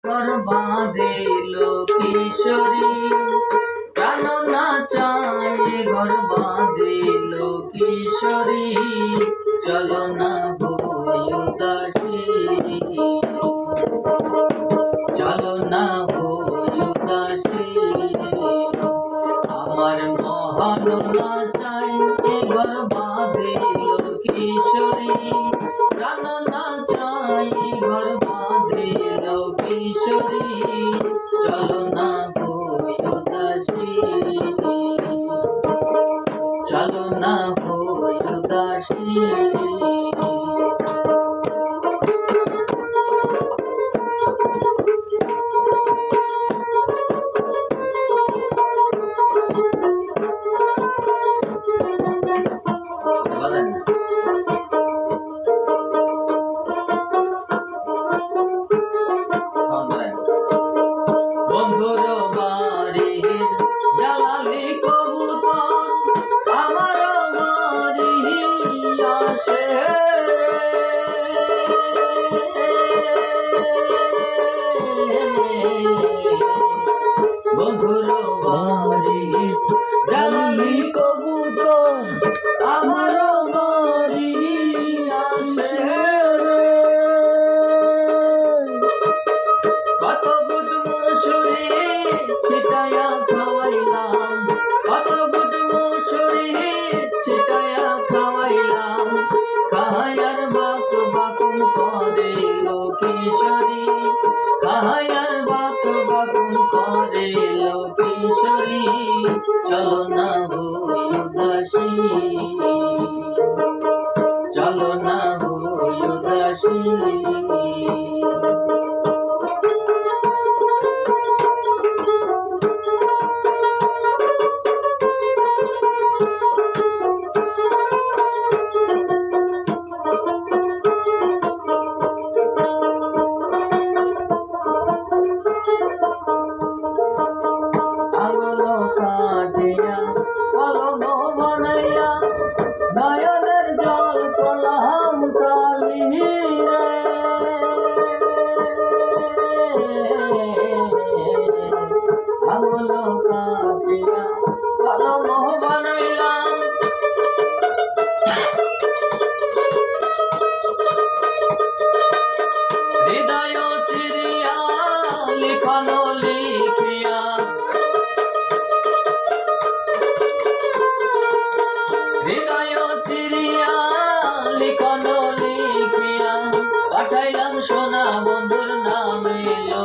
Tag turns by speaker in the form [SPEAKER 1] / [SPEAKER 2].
[SPEAKER 1] ঘর বাঁধিল কিশোরী প্রাণ নাচায় ঘর বাঁধিল কিশোরী চলো না হই উদাসী চলো না হই উদাসী আমার মহান নাচায় ঘর বাঁধিল কিশোরী প্রাণ নাচায় ঘর বাঁধিল কিশোরী চলো না হই উদাসী চলো না হই উদাসী বন্ধুর বাড়ির জ্বালালি কবুতর আমার বাড়ি আসে বন্ধুর বাড়ির জ্বালালি কবুতর আমার বাড়ি আসে কত বুট মুসুরি ছিটায়া খাওয়াইলাম কত বুট মুসুরি ছিটায়া খাওয়াইলাম কাহায়ার বাক বাকুম করে কিশোরী কাহায়ার বাক বাকুম করে কিশোরী চলো না হই উদাসী চলো না হই উদাসী আঙুলো কাটিয়া কলম বানাইয়া নয়নের জল কলাম কালি রে আঙুলো কাটিয়া কলম বানাইলাম হৃদয় চিরিয়া লিখন লিখিয়া